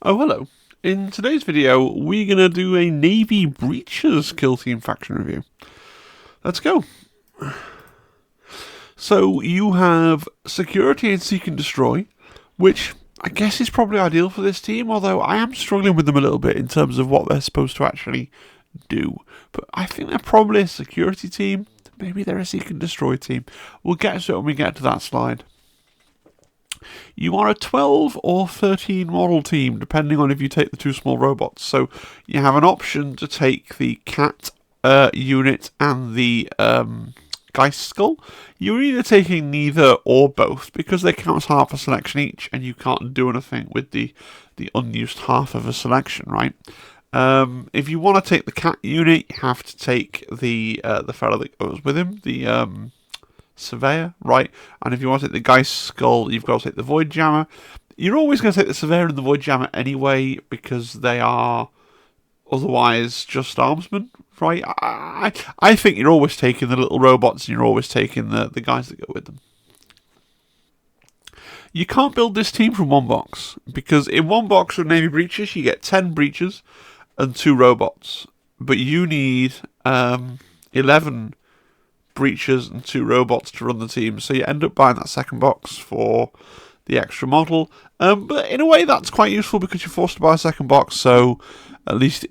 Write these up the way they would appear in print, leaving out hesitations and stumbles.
Oh, hello. In today's video, we're going to do a Navy Breaches kill team faction review. Let's go. So, you have Security and Seek and Destroy, which I guess is probably ideal for this team, although I am struggling with them a little bit in terms of what they're supposed to actually do. But I think they're probably a security team. Maybe they're a Seek and Destroy team. We'll get to it when we get to that slide. You are a 12 or 13 model team, depending on if you take the two small robots. So you have an option to take the C.A.T unit and the Gheistskull. You're either taking neither or both, because they count as half a selection each, and you can't do anything with the unused half of a selection, right? If you want to take the C.A.T unit, you have to take the fellow that goes with him, the Surveyor, right? And if you want to take the Gheistskull, you've got to take the Void Jammer. You're always going to take the Surveyor and the Void Jammer anyway, because they are otherwise just Armsman, right? I think you're always taking the little robots, and you're always taking the guys that go with them. You can't build this team from one box, because in one box with Navy Breaches, you get 10 Breaches and 2 robots. But you need 11 Breaches and 2 robots to run the team, so you end up buying that second box for the extra model. But in a way, that's quite useful because you're forced to buy a second box, so at least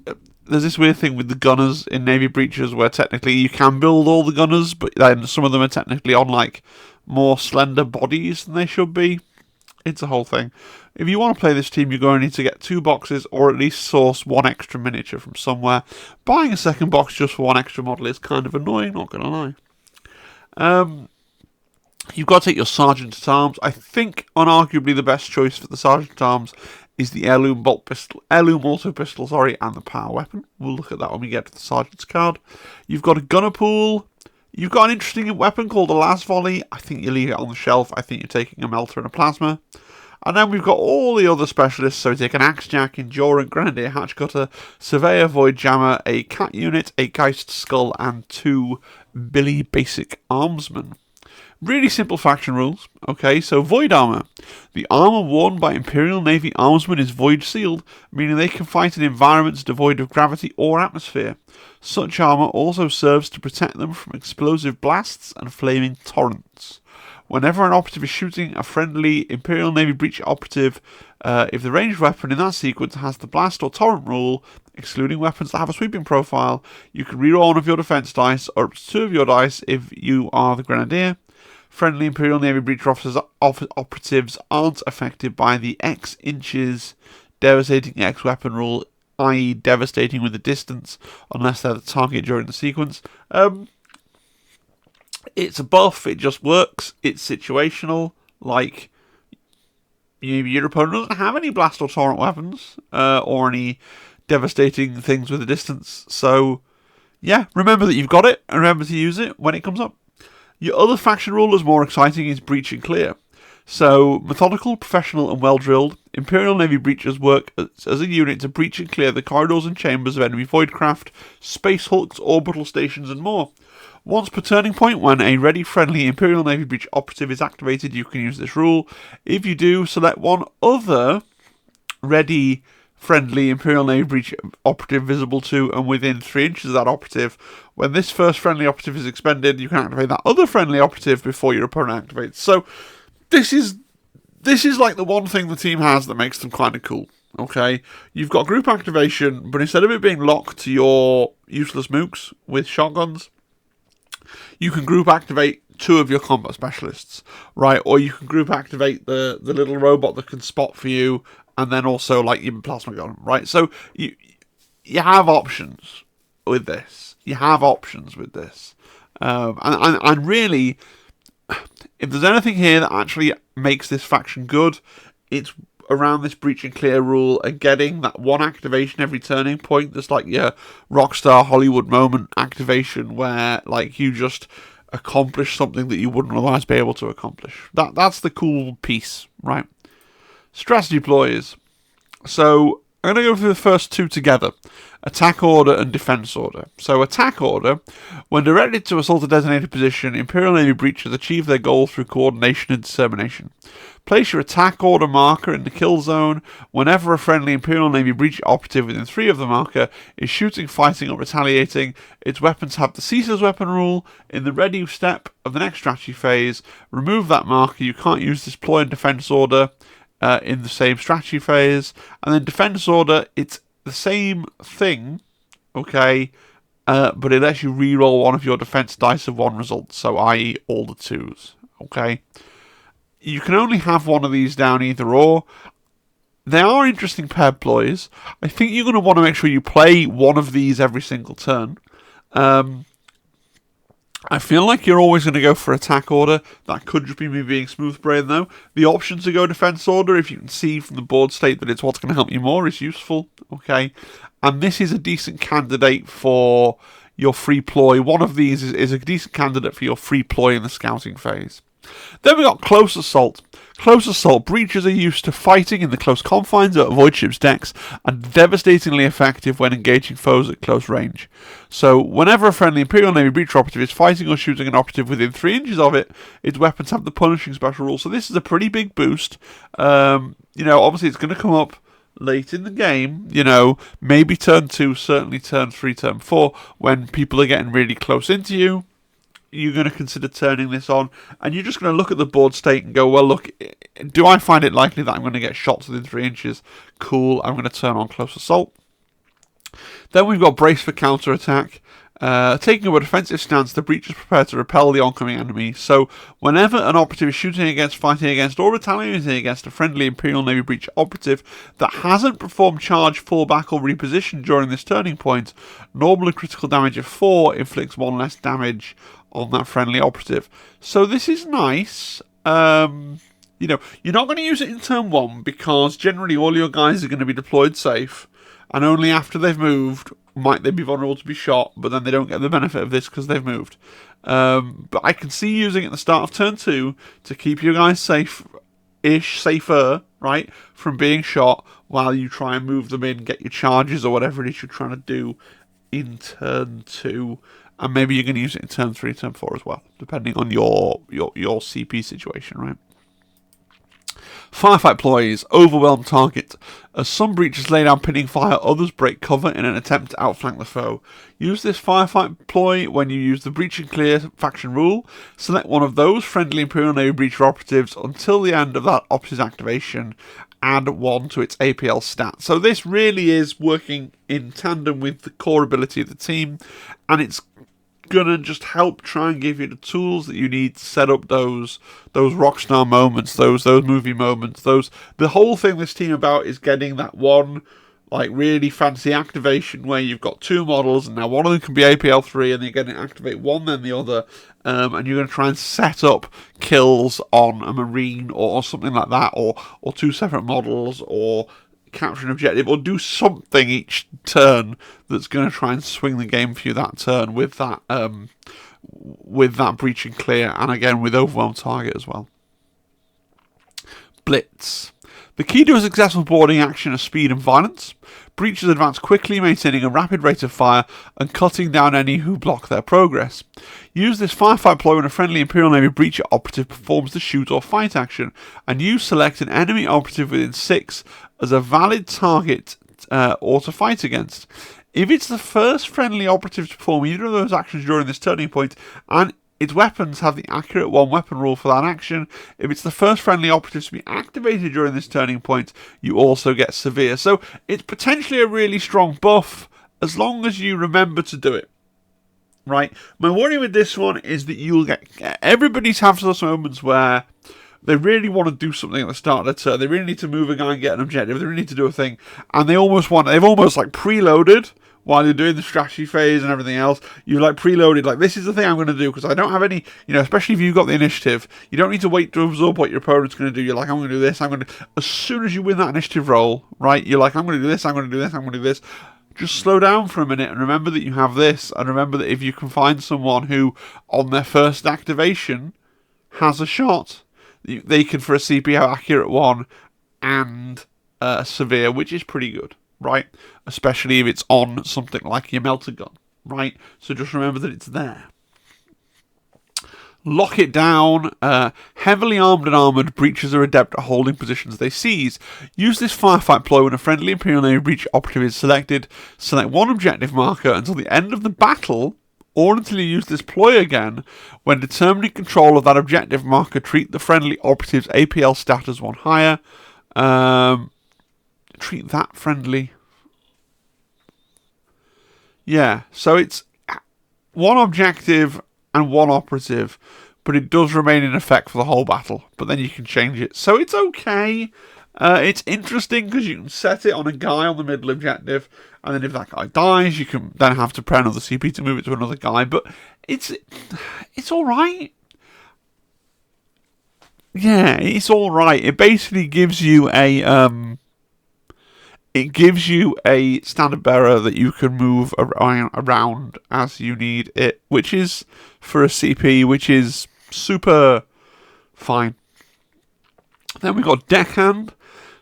there's this weird thing with the gunners in Navy Breaches where technically you can build all the gunners, but then some of them are technically on like more slender bodies than they should be. It's a whole thing. If you want to play this team, you're going to need to get 2 boxes or at least source 1 extra miniature from somewhere. Buying a second box just for 1 extra model is kind of annoying, not going to lie. You've got to take your Sergeant at Arms. I think unarguably the best choice for the Sergeant at Arms is the Heirloom Auto Pistol, and the Power Weapon. We'll look at that when we get to the Sergeant's card. You've got a Gunner Pool. You've got an interesting weapon called a Last Volley. I think you leave it on the shelf. I think you're taking a Melter and a Plasma. And then we've got all the other specialists. So we take an Axejack, Endurant, Grenadier, Hatchcutter, Surveyor, Void Jammer, a C.A.T unit, a Gheistskull, and 2 Billy Basic Armsmen. Really simple faction rules. Okay, so Void Armor. The armor worn by Imperial Navy Armsmen is void sealed, meaning they can fight in environments devoid of gravity or atmosphere. Such armor also serves to protect them from explosive blasts and flaming torrents. Whenever an operative is shooting a friendly Imperial Navy Breach operative, if the ranged weapon in that sequence has the blast or torrent rule, excluding weapons that have a sweeping profile, you can reroll one of your defense dice or up to 2 of your dice if you are the Grenadier. Friendly Imperial Navy Breach operatives aren't affected by the X inches devastating X weapon rule, i.e. devastating with the distance, unless they're the target during the sequence. It's a buff, it just works, it's situational, like maybe your opponent doesn't have any blast or torrent weapons, or any devastating things with the distance, so yeah, remember that you've got it, and remember to use it when it comes up. Your other faction rule is more exciting, is Breach and Clear. So, methodical, professional, and well-drilled, Imperial Navy Breachers work as a unit to breach and clear the corridors and chambers of enemy voidcraft, space hulks, orbital stations, and more. Once per turning point, when a ready friendly Imperial Navy Breach operative is activated, you can use this rule. If you do, select one other ready friendly Imperial Navy Breach operative visible to and within 3 inches of that operative. When this first friendly operative is expended, you can activate that other friendly operative before your opponent activates. So, this is like the one thing the team has that makes them kind of cool. Okay, you've got group activation, but instead of it being locked to your useless mooks with shotguns, you can group activate 2 of your combat specialists, right? Or you can group activate the little robot that can spot for you, and then also like your plasma gun, right? So you have options with this. And really, if there's anything here that actually makes this faction good, it's around this breach and clear rule and getting that 1 activation every turning point. That's like your Rockstar Hollywood moment activation where like you just accomplish something that you wouldn't otherwise be able to accomplish. That's the cool piece, right? Strategy Ploys. So I'm going to go through the first 2 together. Attack Order and Defense Order. So Attack Order, when directed to assault a designated position, Imperial Navy Breachers achieve their goal through coordination and determination. Place your attack order marker in the kill zone. Whenever a friendly Imperial Navy breach operative within 3 of the marker is shooting, fighting, or retaliating, its weapons have the cease as weapon rule. In the ready step of the next strategy phase, remove that marker. You can't use this ploy and defense order in the same strategy phase. And then defense order, it's the same thing, okay, but it lets you reroll one of your defense dice of 1 result, so i.e. all the 2s, okay? You can only have one of these down either or. They are interesting paired ploys. I think you're going to want to make sure you play one of these every single turn. I feel like you're always going to go for attack order. That could just be me being smooth brain though. The option to go defense order, if you can see from the board state that it's what's going to help you more, is useful. Okay, and this is a decent candidate for your free ploy. One of these is a decent candidate for your free ploy in the scouting phase. Then we got Close Assault. Close Assault breaches are used to fighting in the close confines of Void Ship's decks and devastatingly effective when engaging foes at close range. So whenever a friendly Imperial Navy breach operative is fighting or shooting an operative within 3 inches of it, its weapons have the punishing special rule. So this is a pretty big boost. Obviously it's going to come up late in the game, maybe turn 2, certainly turn 3, turn 4, when people are getting really close into you. You're going to consider turning this on, and you're just going to look at the board state and go, well, look, do I find it likely that I'm going to get shots within 3 inches? Cool, I'm going to turn on Close Assault. Then we've got Brace for Counter-Attack. Taking up a defensive stance, the breach is prepared to repel the oncoming enemy. So whenever an operative is shooting against, fighting against, or retaliating against a friendly Imperial Navy breach operative that hasn't performed charge, fallback, or reposition during this turning point, normal and critical damage of 4 inflicts 1 less damage on that friendly operative. So this is nice. You're not going to use it in turn 1 because generally all your guys are going to be deployed safe, and only after they've moved might they be vulnerable to be shot, but then they don't get the benefit of this because they've moved. But I can see using it at the start of turn 2 to keep your guys safer, right, from being shot while you try and move them in, get your charges or whatever it is you're trying to do in turn 2. And maybe you're going to use it in turn 3, turn 4 as well, depending on your CP situation, right? Firefight Ploys, overwhelm target. As some breaches lay down pinning fire, others break cover in an attempt to outflank the foe. Use this Firefight ploy when you use the breach and clear faction rule. Select one of those friendly Imperial Navy breacher operatives until the end of that operative activation. Add 1 to its APL stat. So this really is working in tandem with the core ability of the team, and it's gonna just help try and give you the tools that you need to set up those rockstar moments, those movie moments, the whole thing this team about is getting that one like really fancy activation where you've got 2 models and now one of them can be APL 3 and you're going to activate one then the other, and you're going to try and set up kills on a marine or something like that, or 2 separate models, or capture an objective, or do something each turn that's going to try and swing the game for you that turn with that breach and clear, and again with overwhelm target as well. Blitz. The key to a successful boarding action is speed and violence. Breachers advance quickly, maintaining a rapid rate of fire and cutting down any who block their progress. Use this firefight ploy when a friendly Imperial Navy breacher operative performs the shoot or fight action, and you select an enemy operative within 6 as a valid target or to fight against. If it's the first friendly operative to perform either of those actions during this turning point, and its weapons have the accurate 1 weapon rule for that action, if it's the first friendly operative to be activated during this turning point, you also get Severe. So it's potentially a really strong buff as long as you remember to do it. Right? My worry with this one is that you'll get... Everybody's have those moments where they really want to do something at the start of the turn. They really need to move a guy and get an objective. They really need to do a thing. And they've almost like preloaded while you're doing the strategy phase and everything else. You've like preloaded, like, this is the thing I'm going to do because I don't have any, especially if you've got the initiative, you don't need to wait to absorb what your opponent's going to do. You're like, I'm going to do this, as soon as you win that initiative roll, right, you're like, I'm going to do this, I'm going to do this, I'm going to do this. Just slow down for a minute and remember that you have this, and remember that if you can find someone who, on their first activation, has a shot, they can, for a CP, have accurate 1 and severe, which is pretty good, right? Especially if it's on something like your melter gun, right? So just remember that it's there. Lock it down. Heavily armed and armoured, breaches are adept at holding positions they seize. Use this firefight ploy when a friendly Imperial Navy breach operative is selected. Select one objective marker until the end of the battle, or until you use this ploy again. When determining control of that objective marker, treat the friendly operative's APL stat as one higher. Treat that friendly. Yeah, so it's one objective and one operative, but it does remain in effect for the whole battle. But then you can change it, so it's okay. It's interesting because you can set it on a guy on the middle objective, and then if that guy dies, you can then have to pray another CP to move it to another guy. But it's all right. Yeah, it's all right. It basically gives you a standard bearer that you can move around as you need it, which is, for a CP, which is super fine. Then we've got Deckhand.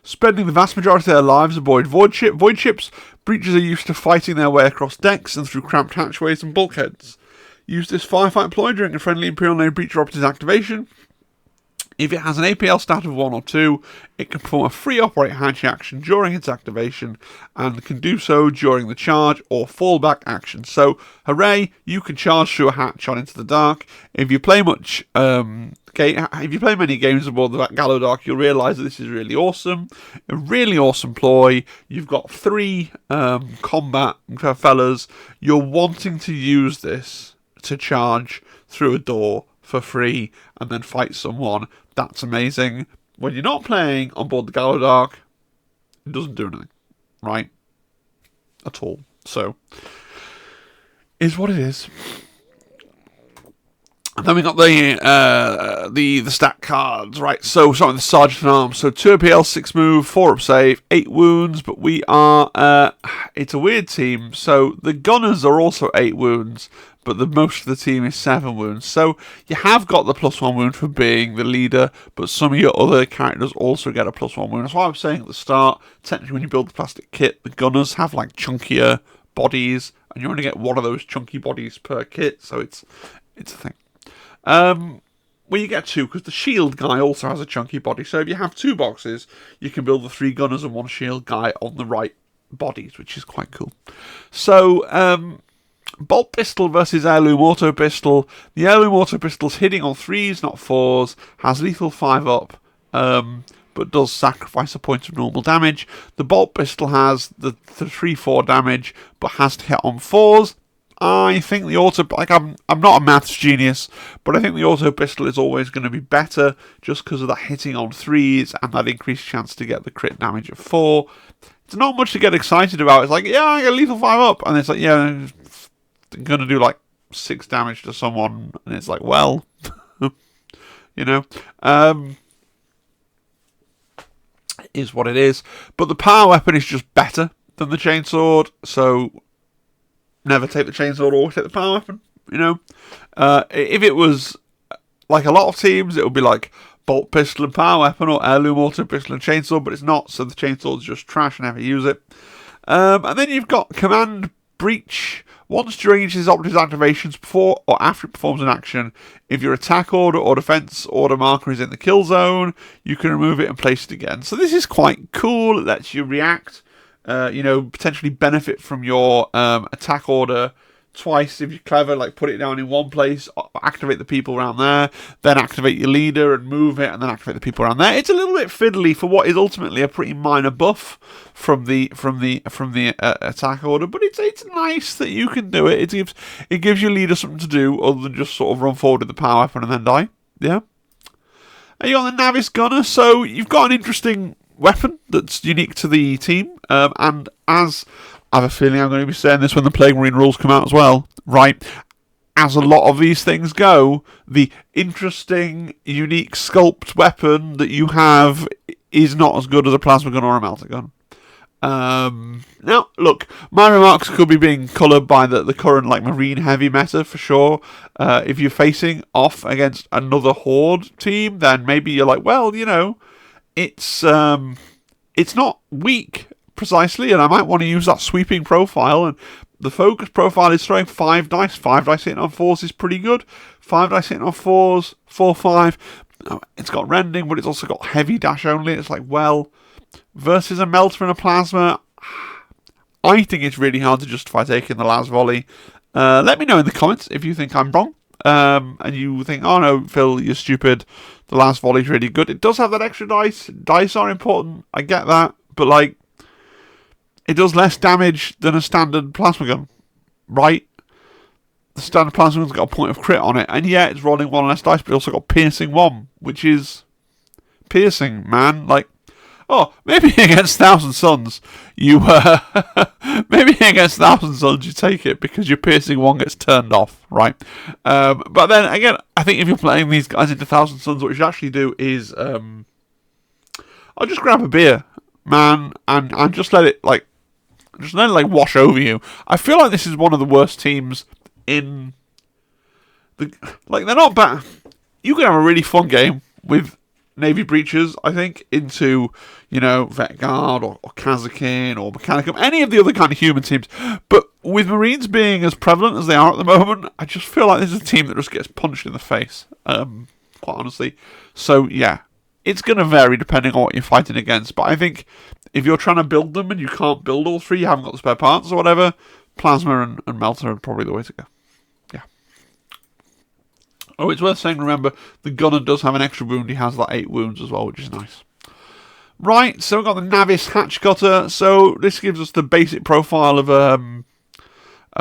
Spending the vast majority of their lives aboard void ships, breaches are used to fighting their way across decks and through cramped hatchways and bulkheads. Use this firefight ploy during a friendly Imperial Navy breach or operative's activation. If it has an APL stat of 1 or 2, it can perform a free operate hatch action during its activation and can do so during the charge or fallback action. So, hooray, you can charge through a hatch on into the dark. If you play many games aboard the Gallowdark, you'll realise that this is really awesome. A really awesome ploy. You've got 3 combat fellas. You're wanting to use this to charge through a door for free and then fight someone. That's amazing. When you're not playing on board the Gallowdark, it doesn't do anything, right? At all. So, is what it is. And then we got the stat cards, right? So starting with the Sergeant at Arms. So 2 APL, 6 move, 4 up save, 8 wounds. But we are it's a weird team. So the Gunners are also 8 wounds, but the most of the team is 7 wounds. So you have got the +1 wound for being the leader, but some of your other characters also get a +1 wound. That's why I was saying at the start, technically when you build the plastic kit, the Gunners have like chunkier bodies, and you only get one of those chunky bodies per kit, so it's a thing. Well, you get 2 because the shield guy also has a chunky body. So if you have 2 boxes, you can build the 3 gunners and 1 shield guy on the right bodies, which is quite cool. So, bolt pistol versus heirloom auto pistol. The heirloom auto pistol's hitting on 3s, not 4s, has lethal 5 up, but does sacrifice a point of normal damage. The bolt pistol has the 3-4 damage, but has to hit on 4s. I think the auto, I'm not a maths genius, but I think the auto pistol is always going to be better just because of that hitting on 3s and that increased chance to get the crit damage of 4. It's not much to get excited about. It's like, yeah, I get lethal 5 up, and it's like, yeah, I'm going to do like 6 damage to someone, and it's like, well, you know, is what it is. But the power weapon is just better than the chainsword, so never take the chainsword or take the power weapon, you know. If it was like a lot of teams, it would be like bolt pistol and power weapon, or heirloom auto pistol and chainsaw, but it's not, so the chainsword's just trash, never use it. And then you've got command breach. Once during each of his operative's activations, before or after it performs an action, if your attack order or defense order marker is in the kill zone, you can remove it and place it again. So this is quite cool. It lets you react, potentially benefit from your attack order twice if you're clever, like put it down in one place, activate the people around there, then activate your leader and move it, and then activate the people around there. It's a little bit fiddly for what is ultimately a pretty minor buff from the attack order, but it's nice that you can do it. It gives your leader something to do other than just sort of run forward with the power weapon and then die. Yeah. And you got the Navis Gunner, so you've got an interesting weapon that's unique to the team, and as I have a feeling I'm going to be saying this when the Plague Marine rules come out as well, right? As a lot of these things go, the interesting, unique sculpt weapon that you have is not as good as a plasma gun or a melter gun. Now, look, my remarks could be being coloured by the current marine heavy meta for sure. If you're facing off against another Horde team, then maybe you're like, well, it's not weak precisely, and I might want to use that sweeping profile and The focus profile is throwing 5 dice. 5 dice hitting on 4s is pretty good. 5 dice hitting on 4s, 4-5. It's got rending, but it's also got heavy dash only. It's like, well, versus a melter and a plasma, I think it's really hard to justify taking the last volley. Let me know in the comments if you think I'm wrong. And you think, oh no, Phil, you're stupid. The last volley's really good. It does have that extra dice. Dice are important. I get that. But, like, it does less damage than a standard plasma gun, right? The standard plasma gun's got a point of crit on it. And yeah, it's rolling 1 less dice, but it also got piercing 1, which is piercing, man. Like, oh, maybe against Thousand Suns, you maybe against Thousand Suns you take it because your piercing 1 gets turned off, right? But then again, I think if you're playing these guys into Thousand Suns, what you should actually do is, I'll just grab a beer, man, and just let it wash over you. I feel like this is one of the worst teams in the, like, they're not bad. You can have a really fun game with Navy Breachers, I think, into, you know, Vetguard or Kazakin or Mechanicum, any of the other kind of human teams. But with Marines being as prevalent as they are at the moment, I just feel like this is a team that just gets punched in the face, quite honestly. So, yeah, it's going to vary depending on what you're fighting against. But I think if you're trying to build them and you can't build all 3, you haven't got the spare parts or whatever, Plasma and Melter are probably the way to go. Oh, it's worth saying, remember, the gunner does have an extra wound. He has like 8 wounds as well, which is nice. Right, so we've got the Navis Hatchcutter. So this gives us the basic profile of a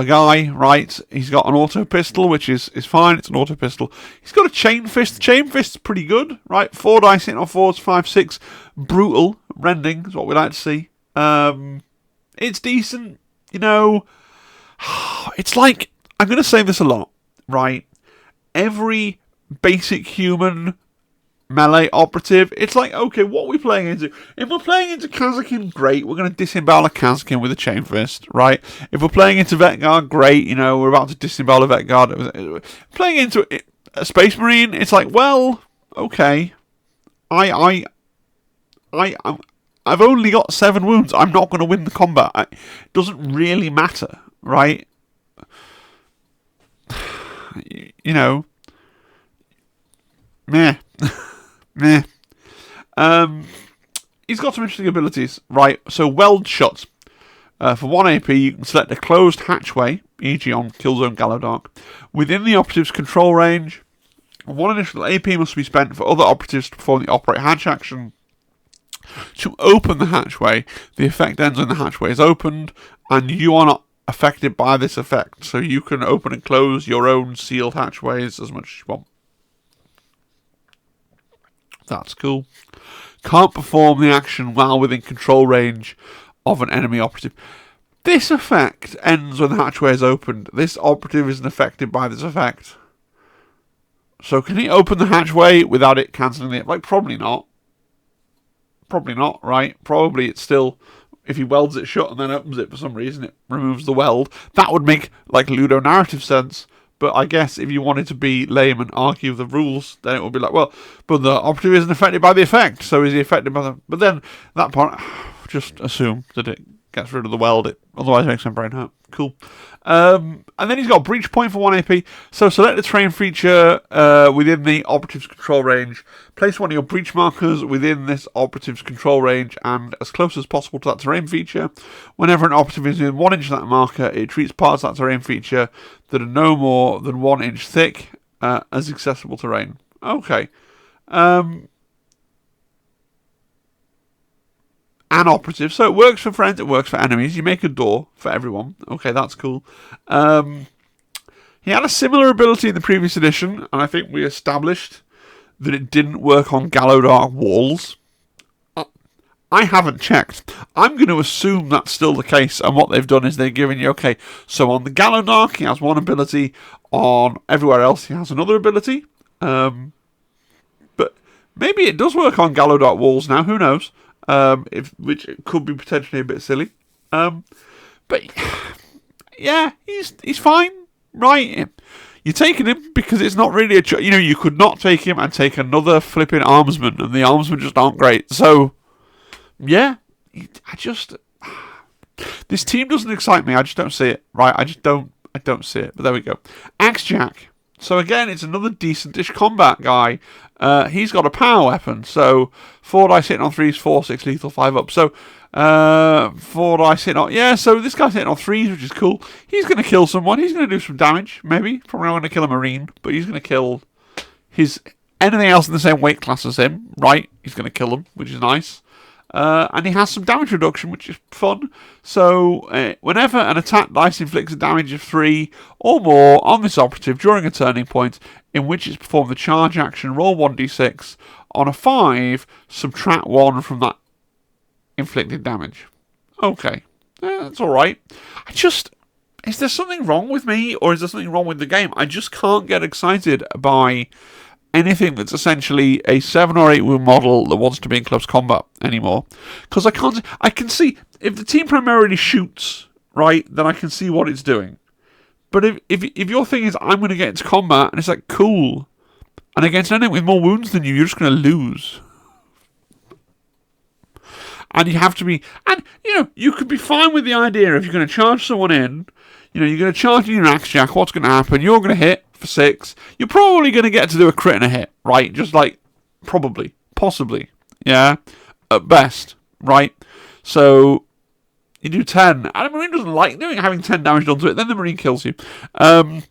guy, right? He's got an auto pistol, which is fine. It's an auto pistol. He's got a chain fist. The chain fist's pretty good, right? 4 dice hitting on 4s, 5, 6. Brutal. Rending is what we like to see. It's decent, you know. It's like, I'm going to say this a lot, right? Every basic human melee operative, it's like, okay, what are we playing into? If we're playing into Kazakin, great, we're going to disembowel a Kazakin with a chain fist, right? If we're playing into Vetguard, great, you know, we're about to disembowel a Vetguard. Playing into a Space Marine, it's like, well, okay, I've only got 7 wounds. I'm not going to win the combat. It doesn't really matter, right? You know, meh. Meh. He's got some interesting abilities, right? So, weld shot. For 1 AP, you can select a closed hatchway, e.g. on Killzone Gallowdark, within the operative's control range. 1 initial AP must be spent for other operatives to perform the operate hatch action. To open the hatchway, the effect ends when the hatchway is opened, and you are not affected by this effect, so you can open and close your own sealed hatchways as much as you want. That's cool. Can't perform the action while within control range of an enemy operative. This effect ends when the hatchway is opened. This operative isn't affected by this effect. So can he open the hatchway without it cancelling it? Like, probably not. Probably not, right? Probably it's still, if he welds it shut and then opens it for some reason, it removes the weld. That would make, like, ludonarrative sense. But I guess if you wanted to be lame and argue the rules, then it would be like, well, but the operative isn't affected by the effect, so is he affected by the... But then, that part, just assume that it gets rid of the weld. It otherwise makes my brain hurt. Cool. And then he's got a breach point for 1 AP. So select the terrain feature within the operative's control range. Place one of your breach markers within this operative's control range and as close as possible to that terrain feature. Whenever an operative is within 1 inch of that marker, it treats parts of that terrain feature that are no more than 1 inch thick as accessible terrain. Okay. An operative. So it works for friends, it works for enemies. You make a door for everyone. Okay, that's cool. He had a similar ability in the previous edition, and I think we established that it didn't work on Gallowdark walls. I haven't checked. I'm going to assume that's still the case, and what they've done is they've given you, okay, so on the Gallowdark he has one ability, on everywhere else he has another ability. But maybe it does work on Gallowdark walls now, who knows? Which could be potentially a bit silly. But yeah, he's fine, right? You're taking him because it's not really a you know, you could not take him and take another flipping Armsman, and the Armsman just aren't great. So yeah, the This team doesn't excite me. I just don't see it. Right? I don't see it. But there we go. Axejack. So again, it's another decentish combat guy. He's got a power weapon. So 4 dice hitting on 3s, 4, 6 lethal, 5 up. So 4 dice hitting on... Yeah, so this guy's hitting on 3s, which is cool. He's going to kill someone. He's going to do some damage, maybe. Probably not going to kill a Marine, but he's going to kill his... anything else in the same weight class as him, right? He's going to kill them, which is nice. And he has some damage reduction, which is fun. So, whenever an attack dice inflicts a damage of 3 or more on this operative during a turning point in which it's performed the charge action, roll 1d6. On a 5, subtract 1 from that inflicted damage. Okay, that's alright. Is there something wrong with me, or is there something wrong with the game? I just can't get excited by anything that's essentially a 7 or 8 wound model that wants to be in close combat anymore. Because I can see, if the team primarily shoots, right, then I can see what it's doing. But if your thing is, I'm going to get into combat, and it's like, cool, and against anything with more wounds than you, you're just going to lose. And you have to be, and, you could be fine with the idea if you're going to charge someone in, you're going to charge in your Axejack, what's going to happen? You're going to hit for 6. You're probably going to get to do a crit and a hit, right? Just like, probably, possibly, yeah, at best, right? So, you do 10, and a Marine doesn't like having 10 damage done to it, then the Marine kills you. And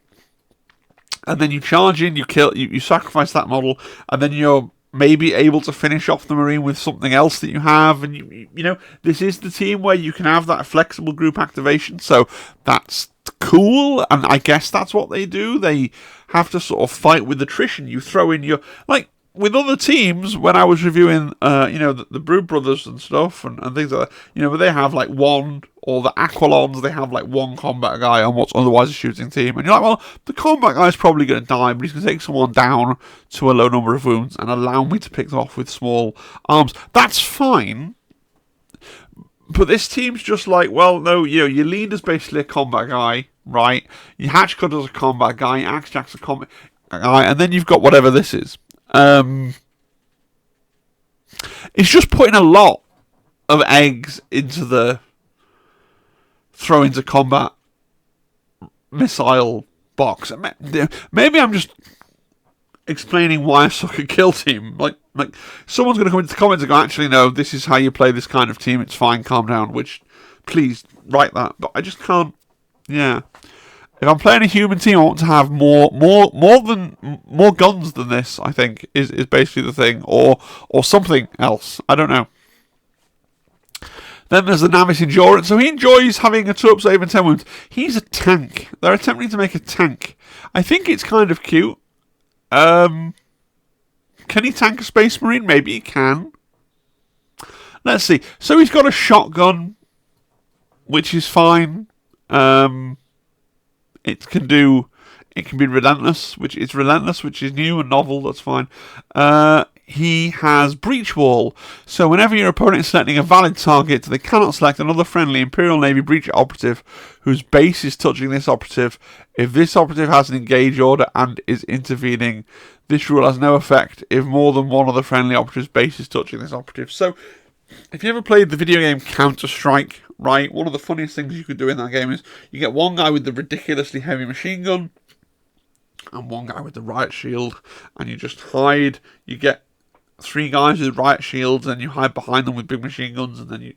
then you charge in, you kill, you sacrifice that model, and then you're maybe able to finish off the Marine with something else that you have, and this is the team where you can have that flexible group activation, so that's cool, and I guess that's what they do. They have to sort of fight with attrition. You throw in your, like, with other teams, when I was reviewing, the Brood Brothers and stuff, and things like that, but they have, like, one, or the Aquilons, they have, like, one combat guy on what's otherwise a shooting team, and you're like, well, the combat guy's probably going to die, but he's going to take someone down to a low number of wounds, and allow me to pick them off with small arms. That's fine, but this team's just like, well, no, your leader's basically a combat guy, right? Your Hatchcutter's a combat guy, Axejack's a combat guy, and then you've got whatever this is. It's just putting a lot of eggs into the throw into combat missile box. Maybe I'm just explaining why I suck at kill team. Like someone's going to come into the comments and go, actually, no, this is how you play this kind of team. It's fine, calm down. Which, please write that. But I just can't. Yeah. If I'm playing a human team, I want to have more guns than this, I think, is basically the thing. Or something else. I don't know. Then there's the Navis Endurant. So he enjoys having a 2-up save and 10 wounds. He's a tank. They're attempting to make a tank. I think it's kind of cute. Can he tank a Space Marine? Maybe he can. Let's see. So he's got a shotgun, which is fine. It can be relentless, which is new and novel. That's fine. He has Breach Wall, so whenever your opponent is selecting a valid target, they cannot select another friendly Imperial Navy breach operative whose base is touching this operative. If this operative has an engage order and is intervening, this rule has no effect if more than one of the friendly operative's base is touching this operative. So, if you ever played the video game Counter-Strike, right, one of the funniest things you could do in that game is you get one guy with the ridiculously heavy machine gun and one guy with the riot shield, and you just hide. You get 3 guys with riot shields, and you hide behind them with big machine guns, and then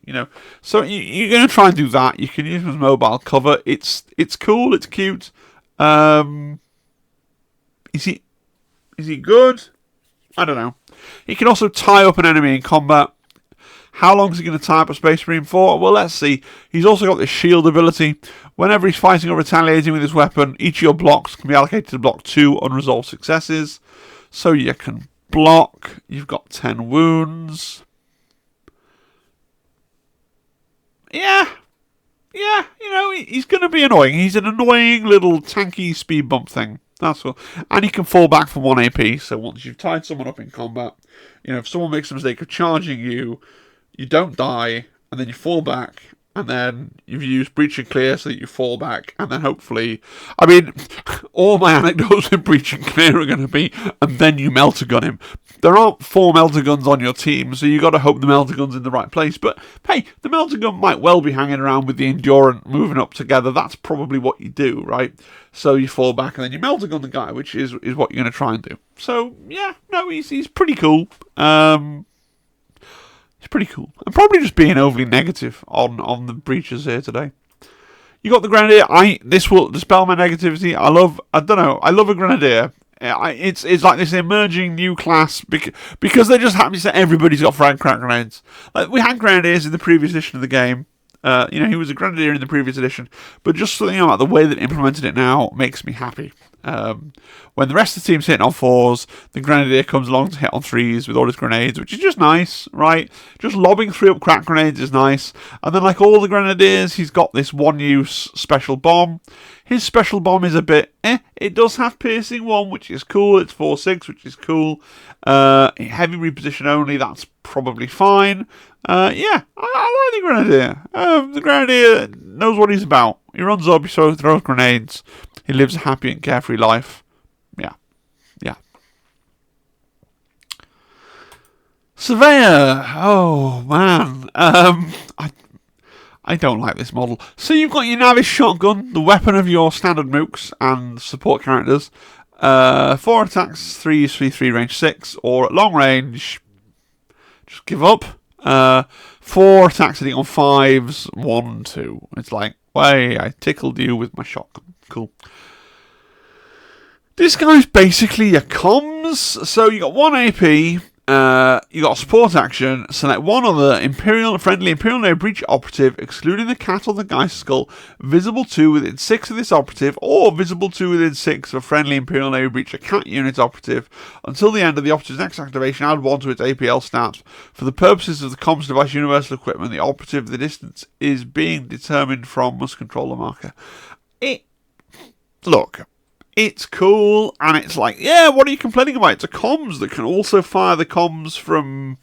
So you're going to try and do that. You can use them as mobile cover. It's cool. It's cute. Is he good? I don't know. He can also tie up an enemy in combat. How long is he going to tie up a Space Marine for? Well, let's see. He's also got this shield ability. Whenever he's fighting or retaliating with his weapon, each of your blocks can be allocated to block 2 unresolved successes. So you can block. You've got 10 wounds. Yeah, he's going to be annoying. He's an annoying little tanky speed bump thing. That's all. And he can fall back from 1 AP, so once you've tied someone up in combat, if someone makes the mistake of charging you, you don't die, and then you fall back, and then you've used breach and clear so that you fall back, and then hopefully, I mean, all my anecdotes with breach and clear are going to be, and then you melter gun him. There aren't 4 melter guns on your team, so you got to hope the melter gun's in the right place. But hey, the melter gun might well be hanging around with the Endurant moving up together. That's probably what you do, right? So you fall back and then you melter gun the guy, which is what you're going to try and do. So yeah, no, he's pretty cool. It's pretty cool. I'm probably just being overly negative on the breaches here today. You got the Grenadier. This will dispel my negativity. I love a Grenadier. It's like this emerging new class because they just happen to say everybody's got frag crack grenades. Like we had Grenadiers in the previous edition of the game. He was a Grenadier in the previous edition, but just something about the way that implemented it now makes me happy. When the rest of the team's hitting on 4s, the Grenadier comes along to hit on 3s with all his grenades, which is just nice, right? Just lobbing 3-up crack grenades is nice. And then, like all the Grenadiers, he's got this one-use special bomb. His special bomb is a bit It does have piercing 1, which is cool. It's 4-6, which is cool. Heavy reposition only, that's probably fine. I like the Grenadier. The Grenadier knows what he's about. He runs up, he throws grenades. He lives a happy and carefree life. Yeah. Surveyor. Oh, man. I don't like this model. So you've got your Navis shotgun, the weapon of your standard mooks and support characters. 4 attacks, 3 3 range 6, or at long range, just give up. 4 attacks hitting on 5s, 1 2. It's like, way, I tickled you with my shotgun. Cool. This guy's basically a comms. So you got 1 AP, you got a support action, select one other friendly Imperial Navy breach operative, excluding the C.A.T or the Gheistskull, visible to within 6 of this operative, or visible to within 6 of a friendly Imperial Navy breach or C.A.T unit operative, until the end of the operative's next activation. Add 1 to its APL stats. For the purposes of the comms device universal equipment, the operative, the distance is being determined from must control the marker. Look, it's cool, and it's like, yeah, what are you complaining about? It's a comms that can also fire the comms from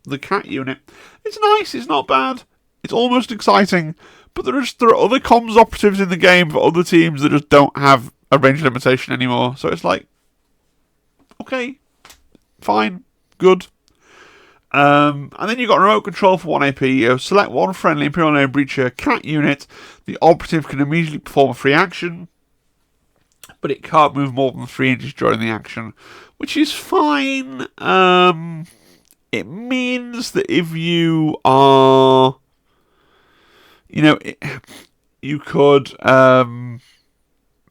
the C.A.T unit. It's nice, it's not bad, it's almost exciting, but there are other comms operatives in the game for other teams that just don't have a range limitation anymore. So it's like, okay, fine, good. And then you've got remote control for 1 AP. You select one friendly Imperial Navy breacher C.A.T unit. The operative can immediately perform a free action, but it can't move more than 3 inches during the action, which is fine. It means that if you are, you could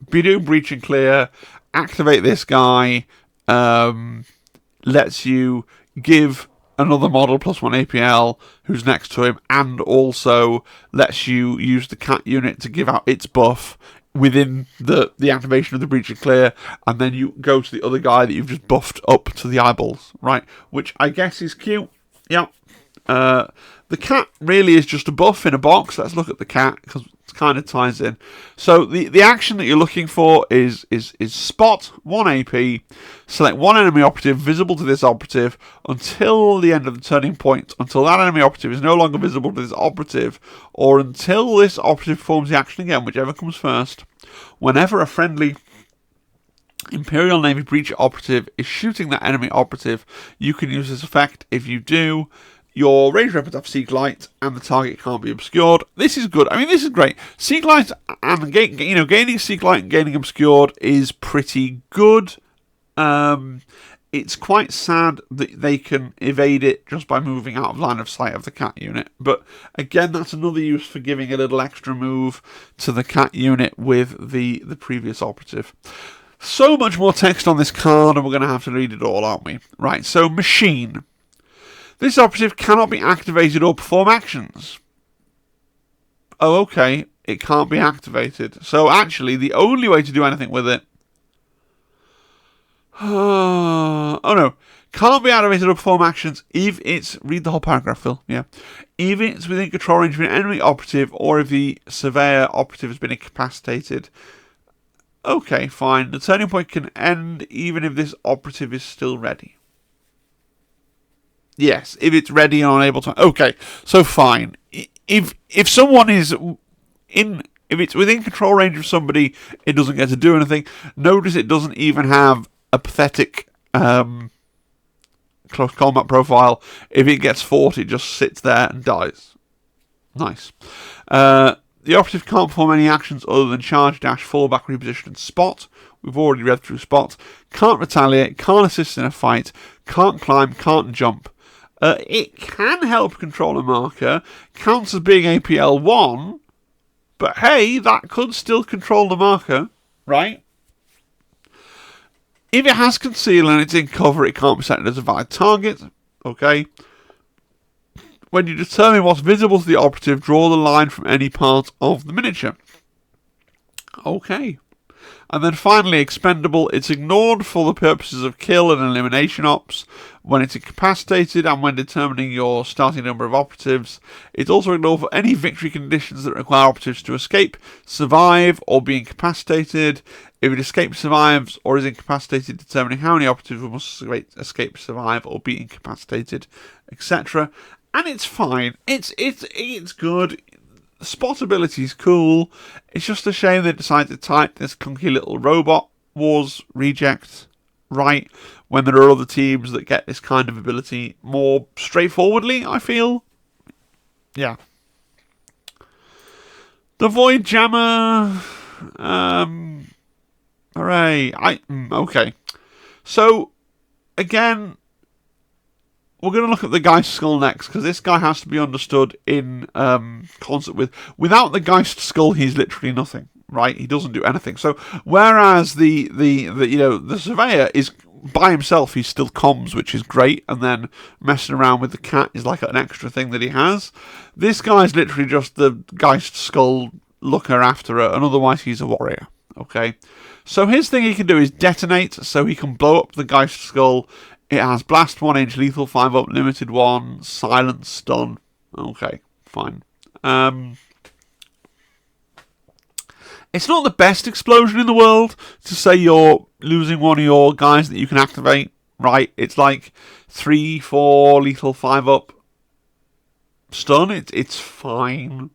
be doing breach and clear, activate this guy, lets you give another model plus 1 APL who's next to him, and also lets you use the C.A.T unit to give out its buff within the activation of the breach and clear, and then you go to the other guy that you've just buffed up to the eyeballs, right? Which I guess is cute. Yeah. The C.A.T really is just a buff in a box. Let's look at the C.A.T because it kind of ties in. So the action that you're looking for is spot 1 AP, select one enemy operative visible to this operative until the end of the turning point, until that enemy operative is no longer visible to this operative, or until this operative performs the action again, whichever comes first. Whenever a friendly Imperial Navy breach operative is shooting that enemy operative, you can use this effect. If you do, your range weapons have C.A.T, and the target can't be obscured. This is good. I mean, this is great. C.A.T and gaining C.A.T and gaining obscured is pretty good. It's quite sad that they can evade it just by moving out of line of sight of the C.A.T unit. But again, that's another use for giving a little extra move to the C.A.T unit with the previous operative. So much more text on this card, and we're going to have to read it all, aren't we? Right, so machine. This operative cannot be activated or perform actions. Oh, okay. It can't be activated. So actually, the only way to do anything with it... oh no. Can't be activated or perform actions if it's... read the whole paragraph, Phil. Yeah. If it's within control range of an enemy operative, or if the Surveyor operative has been incapacitated. Okay, fine. The turning point can end even if this operative is still ready. Yes, if it's ready and unable to... okay, so fine. if someone is if it's within control range of somebody, it doesn't get to do anything. Notice it doesn't even have a pathetic close combat profile. If it gets fought, it just sits there and dies. Nice. The operative can't perform any actions other than charge, dash, fall back, reposition, and spot. We've already read through spot. Can't retaliate, can't assist in a fight, can't climb, can't jump. It can help control a marker, counts as being APL 1, but hey, that could still control the marker, right? If it has conceal and it's in cover, it can't be set as a valid target, okay? When you determine what's visible to the operative, draw the line from any part of the miniature. Okay. And then finally, expendable. It's ignored for the purposes of kill and elimination ops when it's incapacitated and when determining your starting number of operatives. It's also ignored for any victory conditions that require operatives to escape, survive, or be incapacitated. If it escapes, survives, or is incapacitated, determining how many operatives must escape, survive, or be incapacitated, etc. And it's fine. It's good. Spot ability is cool. It's just a shame they decided to type this clunky little robot wars reject right when there are other teams that get this kind of ability more straightforwardly, I feel. Yeah. The Void Jammer. Hooray. Okay. So, again, we're going to look at the Gheistskull next, because this guy has to be understood in concert with... Without the Gheistskull, he's literally nothing, right? He doesn't do anything. So, whereas the Surveyor is... By himself, he still comms, which is great, and then messing around with the cat is like an extra thing that he has. This guy's literally just the Gheistskull looker after her, and otherwise he's a warrior, okay? So his thing he can do is detonate, so he can blow up the Gheistskull. It has blast 1 inch, lethal 5 up, limited 1, silence, stun. Okay, fine. It's not the best explosion in the world to say you're losing one of your guys that you can activate, right? It's like 3, 4, lethal 5 up, stun. It's fine.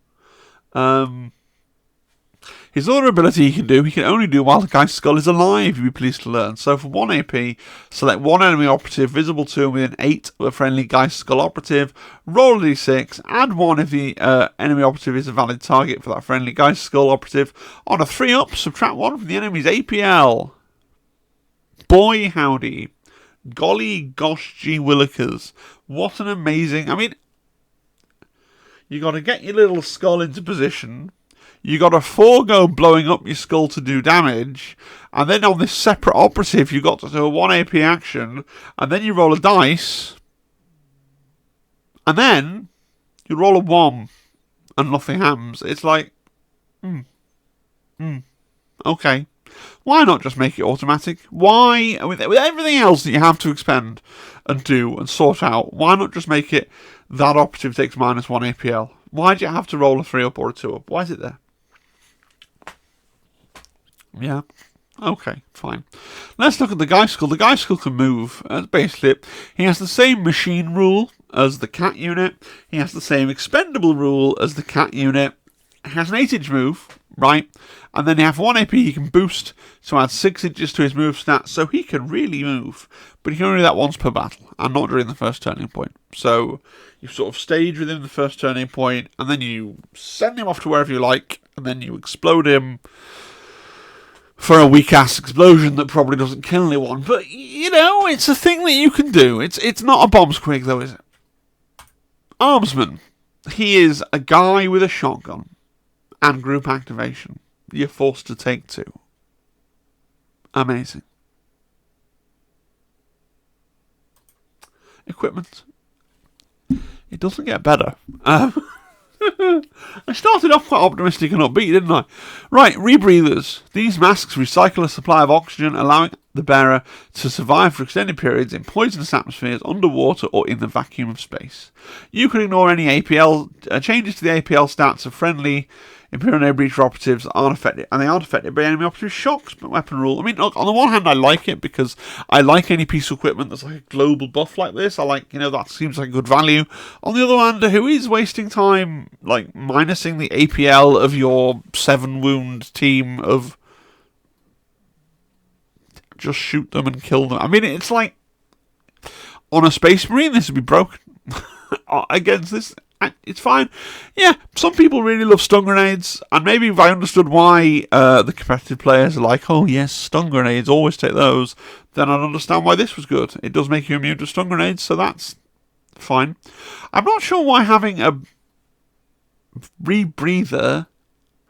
His other ability he can only do while the Gheistskull is alive, you'll be pleased to learn. So for 1 AP, select one enemy operative visible to and within 8 of a friendly Gheistskull operative, roll a d6, add 1 if the enemy operative is a valid target for that friendly Gheistskull operative. On a 3 up, subtract 1 from the enemy's APL. Boy howdy. Golly gosh gee willikers. What an amazing... I mean, you got to get your little skull into position... You got to forego blowing up your skull to do damage, and then on this separate operative you got to do a 1 AP action, and then you roll a dice, and then you roll a 1, and nothing happens. It's like, okay. Why not just make it automatic? Why, with everything else that you have to expend and do and sort out, why not just make it that operative takes -1 APL? Why do you have to roll a 3 up or a 2 up? Why is it there? Yeah. Okay, fine. Let's look at the Gheistskull. The Gheistskull can move. That's basically it. He has the same machine rule as the cat unit. He has the same expendable rule as the cat unit. He has an 8-inch move, right? And then you have 1 AP he can boost to add 6 inches to his move stat, so he can really move. But he can only do that once per battle, and not during the first turning point. So you sort of stage with him the first turning point, and then you send him off to wherever you like, and then you explode him for a weak-ass explosion that probably doesn't kill anyone. But, you know, it's a thing that you can do. It's not a bomb squig, though, is it? Armsman. He is a guy with a shotgun and group activation. You're forced to take 2. Amazing. Equipment. It doesn't get better. I started off quite optimistic and upbeat, didn't I? Right, rebreathers. These masks recycle a supply of oxygen, allowing the bearer to survive for extended periods in poisonous atmospheres, underwater, or in the vacuum of space. You can ignore any APL changes to the APL stats of friendly Imperial Navy Breacher operatives aren't affected, and they aren't affected by enemy operatives' shocks weapon rule. I mean, look, on the one hand, I like it because I like any piece of equipment that's like a global buff like this. I like, that seems like good value. On the other hand, who is wasting time, like, minusing the APL of your 7-wound team of just shoot them and kill them? I mean, it's like, on a Space Marine, this would be broken. Against this, it's fine. Yeah, some people really love stun grenades, and maybe if I understood why the competitive players are like, oh yes, stun grenades, always take those, then I'd understand why this was good. It does make you immune to stun grenades, so that's fine. I'm not sure why having a rebreather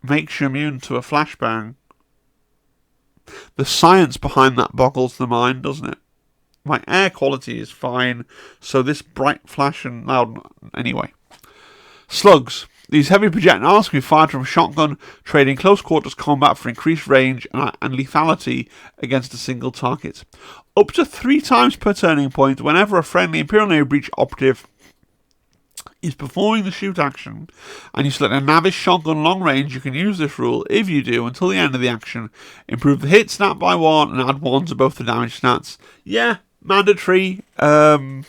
makes you immune to a flashbang. The science behind that boggles the mind, doesn't it? My air quality is fine, so this bright flash and loud... Anyway. Slugs. These heavy projectiles can be fired from a shotgun, trading close quarters combat for increased range and lethality against a single target. Up to 3 times per turning point whenever a friendly Imperial Navy Breach operative is performing the shoot action, and you select a Navis shotgun long range, you can use this rule. If you do, until the end of the action, improve the hit stat by 1 and add 1 to both the damage stats. Yeah, mandatory,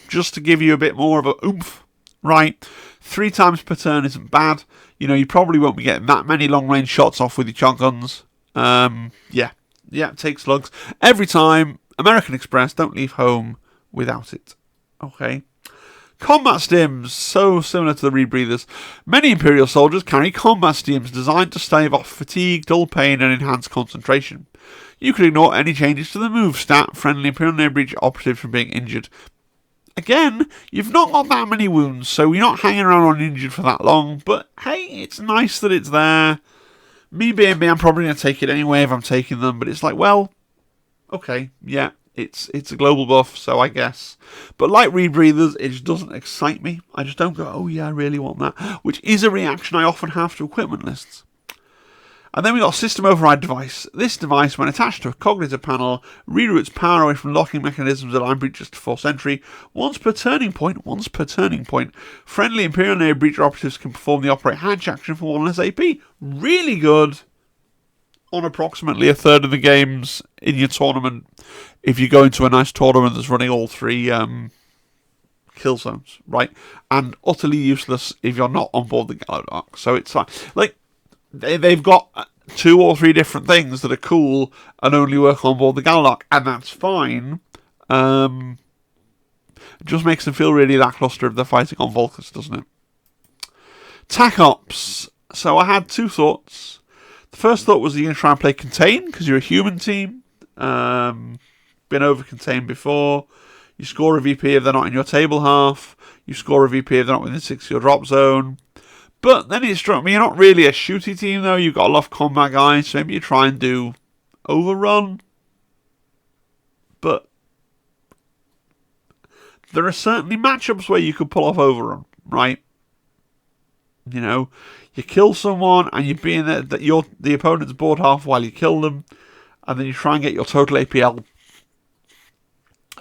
just to give you a bit more of a oomph, right? 3 times per turn isn't bad. You probably won't be getting that many long-range shots off with your shotguns. Yeah, take slugs. Every time, American Express, don't leave home without it. Okay. Combat stims, so similar to the rebreathers. Many Imperial soldiers carry combat stims designed to stave off fatigue, dull pain, and enhance concentration. You can ignore any changes to the move stat, friendly Imperial Navy Breach operatives from being injured. Again, you've not got that many wounds, so you're not hanging around uninjured for that long, but hey, it's nice that it's there. Me being me, I'm probably going to take it anyway if I'm taking them, but it's like, well, okay, yeah, it's a global buff, so I guess. But like rebreathers, it just doesn't excite me. I just don't go, oh yeah, I really want that, which is a reaction I often have to equipment lists. And then we got System Override Device. This device, when attached to a cognitive panel, reroutes power away from locking mechanisms that line breaches to force entry. Once per turning point, friendly Imperial Navy Breacher operatives can perform the Operate Hatch action for 1 less AP. Really good on approximately a third of the games in your tournament, if you go into a nice tournament that's running all 3 kill zones, right? And utterly useless if you're not on board the Gallowdock. So it's like they've got 2 or 3 different things that are cool and only work on board the Gallowdock, and that's fine. It just makes them feel really lackluster if they're fighting on Vulcus, doesn't it? Tac Ops. So I had 2 thoughts. The first thought was you're going to try and play Contain because you're a human team. Been over Contain before. You score a VP if they're not in your table half. You score a VP if they're not within 6 of your drop zone. But then it struck me, you're not really a shooty team though. You've got a lot of combat guys, so maybe you try and do Overrun. But there are certainly matchups where you could pull off Overrun, right? You kill someone and you be in the opponent's board half while you kill them, and then you try and get your total APL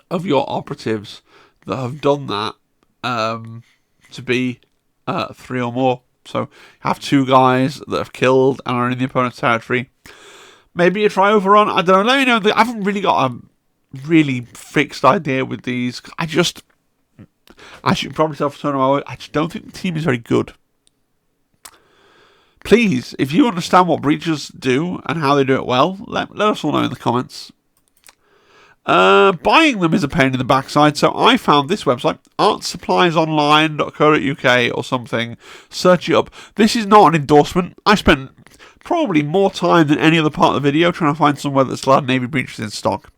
of your operatives that have done that to be 3 or more. So have 2 guys that have killed and are in the opponent's territory. Maybe you try Overrun. I don't know. Let me know. I haven't really got a really fixed idea with these. I should probably self-turn my way. I just don't think the team is very good. Please, if you understand what breaches do and how they do it well, let us all know in the comments. Buying them is a pain in the backside, so I found this website, artsuppliesonline.co.uk or something. Search it up. This is not an endorsement. I spent probably more time than any other part of the video trying to find somewhere that still had Navy breaches in stock.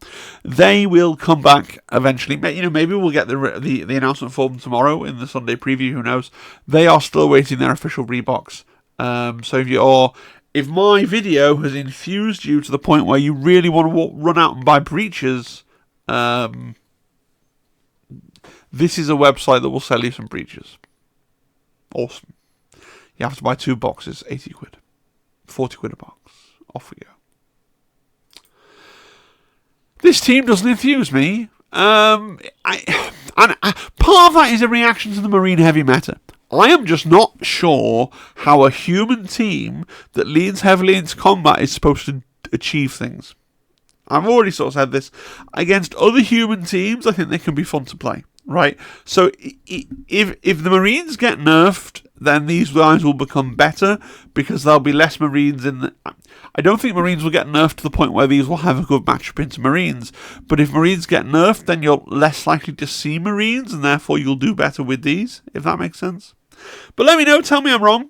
They will come back eventually. Maybe we'll get the announcement for them tomorrow in the Sunday preview. Who knows? They are still waiting their official rebox. So if my video has infused you to the point where you really want to run out and buy breaches, this is a website that will sell you some breaches. Awesome. You have to buy 2 boxes, 80 quid. 40 quid a box. Off we go. This team doesn't enthuse me. And part of that is a reaction to the Marine heavy meta. I am just not sure how a human team that leans heavily into combat is supposed to achieve things. I've already sort of said this. Against other human teams, I think they can be fun to play. Right? So if the Marines get nerfed, then these guys will become better because there'll be less Marines in the... I don't think Marines will get nerfed to the point where these will have a good matchup into Marines. But if Marines get nerfed, then you're less likely to see Marines, and therefore you'll do better with these, if that makes sense. But let me know, tell me I'm wrong.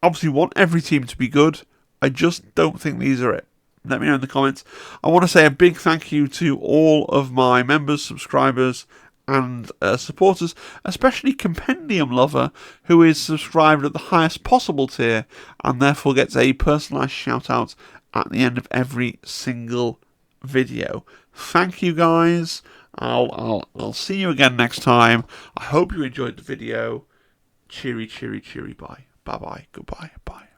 Obviously want every team to be good. I just don't think these are it. Let me know in the comments. I want to say a big thank you to all of my members, subscribers, and supporters, especially Compendium Lover, who is subscribed at the highest possible tier and therefore gets a personalised shout out at the end of every single video. Thank you guys. I'll see you again next time. I hope you enjoyed the video. Cheery, cheery, cheery. Bye. Bye bye. Goodbye. Bye.